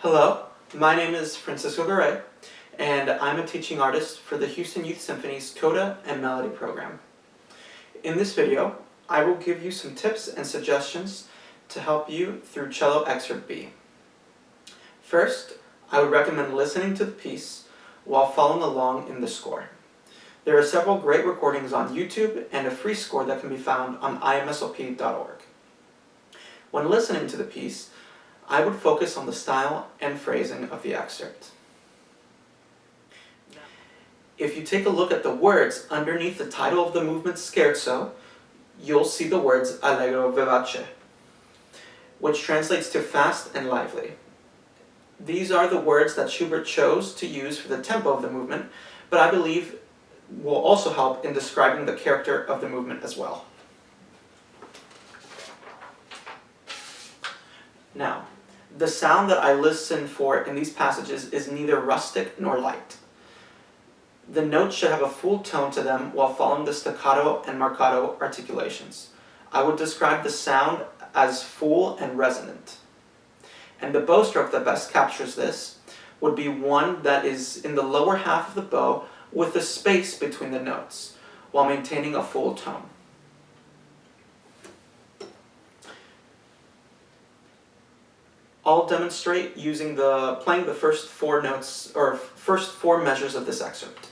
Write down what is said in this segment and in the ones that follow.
Hello, my name is Fransisco Garay, and I'm a teaching artist for the Houston Youth Symphony's Coda and Melody program. In this video, I will give you some tips and suggestions to help you through Cello Excerpt B. First, I would recommend listening to the piece while following along in the score. There are several great recordings on YouTube and a free score that can be found on imsop.org. When listening to the piece, I would focus on the style and phrasing of the excerpt. If you take a look at the words underneath the title of the movement Scherzo, you'll see the words allegro vivace, which translates to fast and lively. These are the words that Schubert chose to use for the tempo of the movement, but I believe will also help in describing the character of the movement as well. Now, the sound that I listen for in these passages is neither rustic nor light. The notes should have a full tone to them while following the staccato and marcato articulations. I would describe the sound as full and resonant. And the bow stroke that best captures this would be one that is in the lower half of the bow with a space between the notes, while maintaining a full tone. I'll demonstrate playing the first four notes, or first four measures of this excerpt.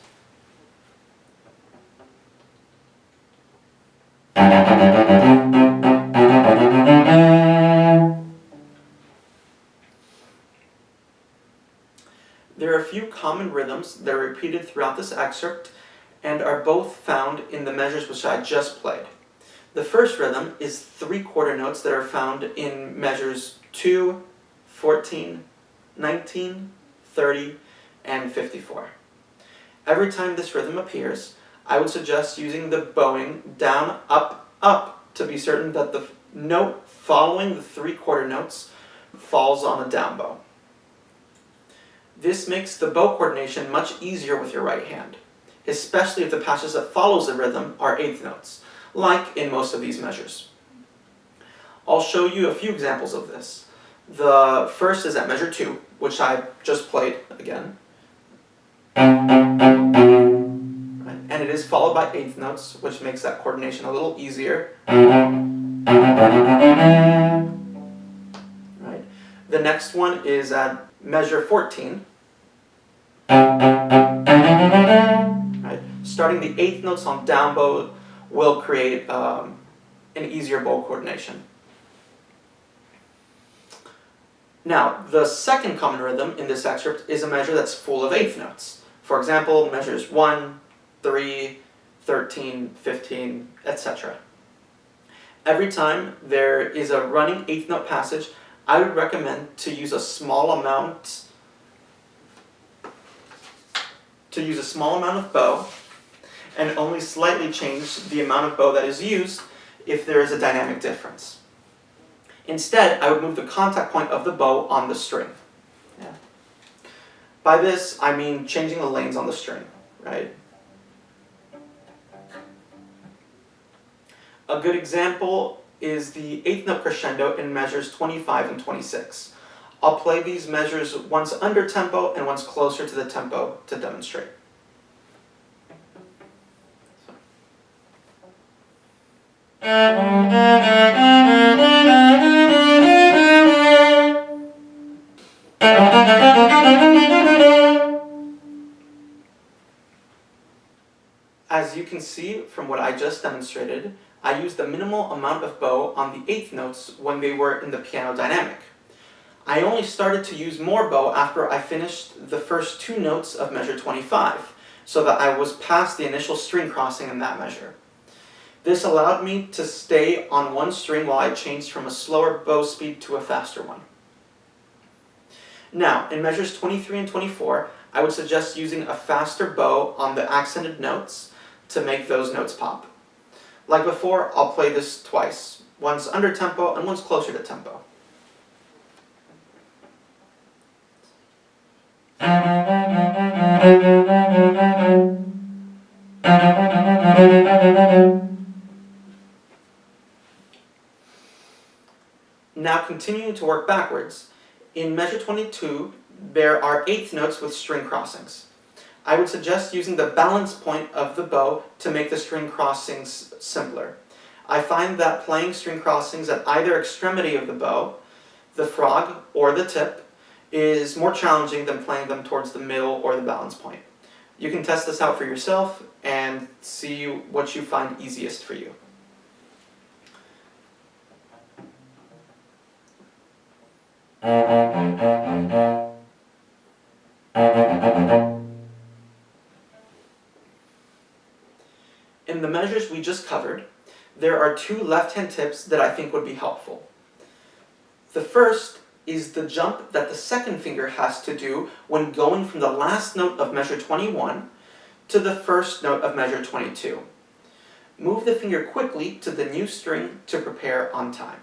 There are a few common rhythms that are repeated throughout this excerpt and are both found in the measures which I just played. The first rhythm is 3/4 notes that are found in measures 2, 14, 19, 30, and 54. Every time this rhythm appears, I would suggest using the bowing down, up, up to be certain that the note following the 3/4 notes falls on a down bow. This makes the bow coordination much easier with your right hand, especially if the passage that follows the rhythm are eighth notes, like in most of these measures. I'll show you a few examples of this. The first is at measure 2, which I just played again. Right. And it is followed by eighth notes, which makes that coordination a little easier. Right. The next one is at measure 14. Right. Starting the eighth notes on down bow will create an easier bow coordination. Now, the second common rhythm in this excerpt is a measure that's full of eighth notes. For example, measures 1, 3, 13, 15, etc. Every time there is a running eighth note passage, I would recommend to use a small amount of bow and only slightly change the amount of bow that is used if there is a dynamic difference. Instead, I would move the contact point of the bow on the string. Yeah. By this, I mean changing the lanes on the string, right? A good example is the eighth note crescendo in measures 25 and 26. I'll play these measures once under tempo and once closer to the tempo to demonstrate. As you can can see from what I just demonstrated, I used a minimal amount of bow on the eighth notes when they were in the piano dynamic. I only started to use more bow after I finished the first two notes of measure 25, so that I was past the initial string crossing in that measure. This allowed me to stay on one string while I changed from a slower bow speed to a faster one. Now, in measures 23 and 24, I would suggest using a faster bow on the accented notes to make those notes pop. Like before, I'll play this twice. Once under tempo and once closer to tempo. Now continuing to work backwards. In measure 22, there are eighth notes with string crossings. I would suggest using the balance point of the bow to make the string crossings simpler. I find that playing string crossings at either extremity of the bow, the frog or the tip, is more challenging than playing them towards the middle or the balance point. You can test this out for yourself and see what you find easiest for you. In the measures we just covered, there are two left-hand tips that I think would be helpful. The first is the jump that the second finger has to do when going from the last note of measure 21 to the first note of measure 22. Move the finger quickly to the new string to prepare on time.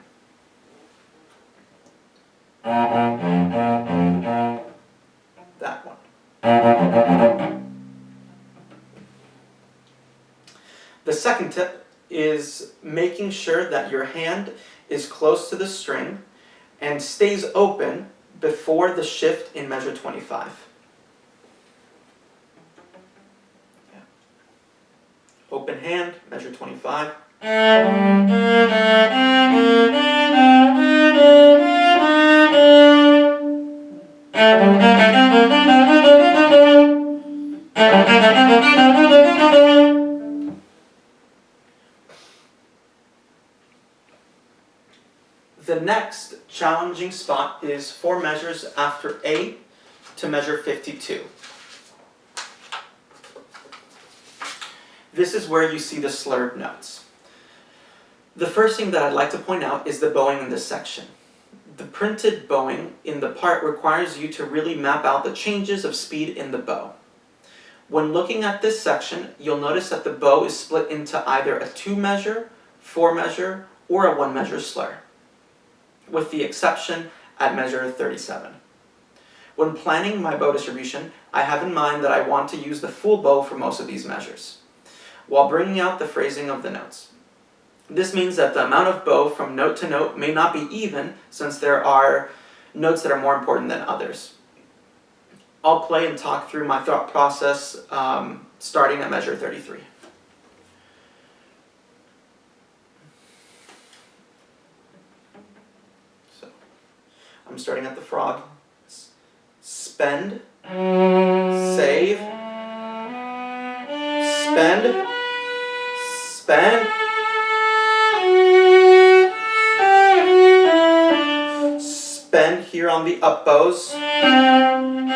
That one. The second tip is making sure that your hand is close to the string and stays open before the shift in measure 25. Yeah. Open hand, measure 25. The next challenging spot is 4 measures after A to measure 52. This is where you see the slurred notes. The first thing that I'd like to point out is the bowing in this section. The printed bowing in the part requires you to really map out the changes of speed in the bow. When looking at this section, you'll notice that the bow is split into either a 2-measure, 4-measure, or a 1-measure slur, with the exception at measure 37. When planning my bow distribution, I have in mind that I want to use the full bow for most of these measures, while bringing out the phrasing of the notes. This means that the amount of bow from note to note may not be even, since there are notes that are more important than others. I'll play and talk through my thought process starting at measure 33. So, I'm starting at the frog. Spend, save, spend, spend, spend here on the up bows, spend,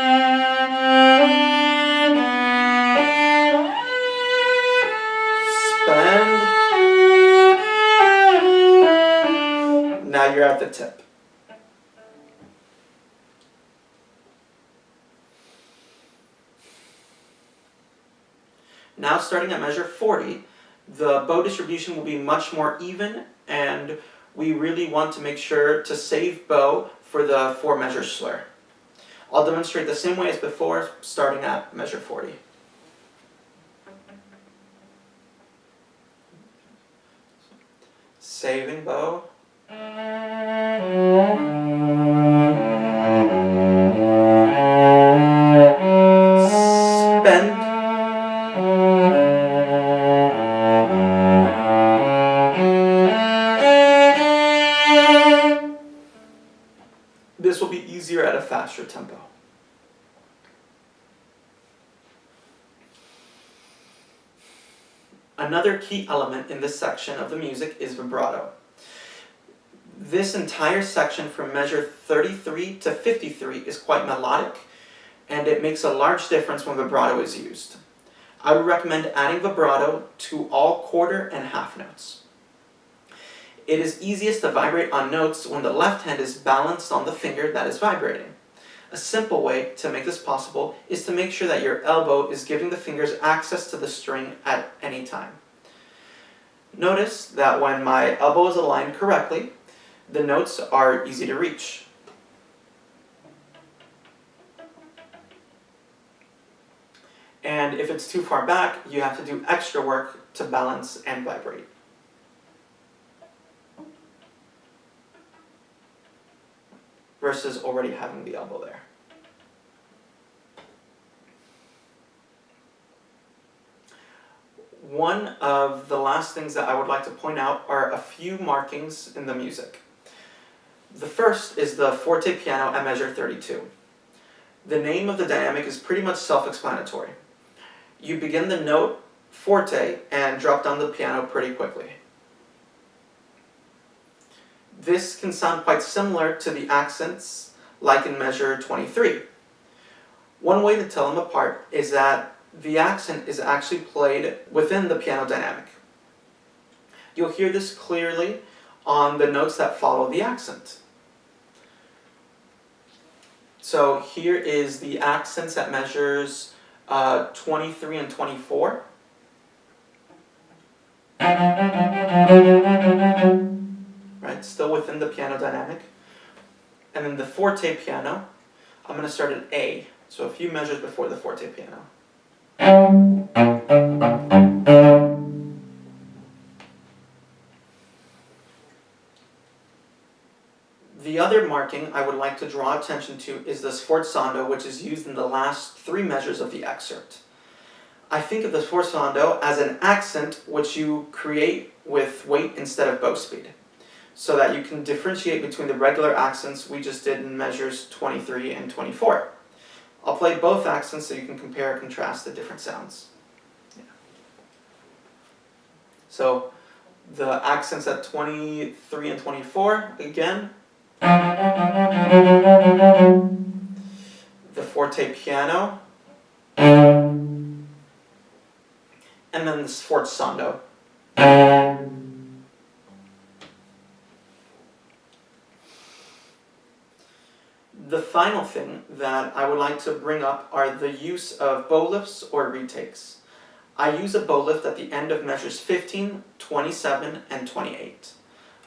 now you're at the tip. Now starting at measure 40, the bow distribution will be much more even, and we really want to make sure to save bow for the 4-measure slur. I'll demonstrate the same way as before, starting at measure 40. Saving bow. Spend. This will be easier at a faster tempo. Another key element in this section of the music is vibrato. This entire section from measure 33 to 53 is quite melodic, and it makes a large difference when vibrato is used. I would recommend adding vibrato to all quarter and half notes. It is easiest to vibrate on notes when the left hand is balanced on the finger that is vibrating. A simple way to make this possible is to make sure that your elbow is giving the fingers access to the string at any time. Notice that when my elbow is aligned correctly, the notes are easy to reach. And if it's too far back, you have to do extra work to balance and vibrate. Versus already having the elbow there. One of the last things that I would like to point out are a few markings in the music. The first is the forte piano at measure 32. The name of the dynamic is pretty much self-explanatory. You begin the note forte and drop down the piano pretty quickly. This can sound quite similar to the accents like in measure 23. One way to tell them apart is that the accent is actually played within the piano dynamic. You'll hear this clearly on the notes that follow the accent. So here is the accents at measures 23 and 24. Right, still within the piano dynamic. And then the forte piano, I'm going to start at A, so a few measures before the forte piano. The other marking I would like to draw attention to is the sforzando, which is used in the last three measures of the excerpt. I think of the sforzando as an accent which you create with weight instead of bow speed, so that you can differentiate between the regular accents we just did in measures 23 and 24. I'll play both accents so you can compare and contrast the different sounds. Yeah. So the accents at 23 and 24, again. The forte piano. And then the sforzando. The final thing that I would like to bring up are the use of bow lifts or retakes. I use a bow lift at the end of measures 15, 27, and 28.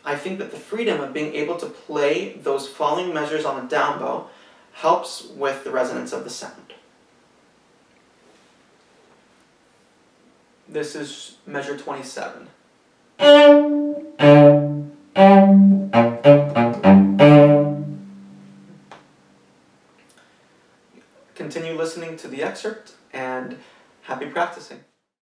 I think that the freedom of being able to play those following measures on a down bow helps with the resonance of the sound. This is measure 27. Continue listening to the excerpt and happy practicing.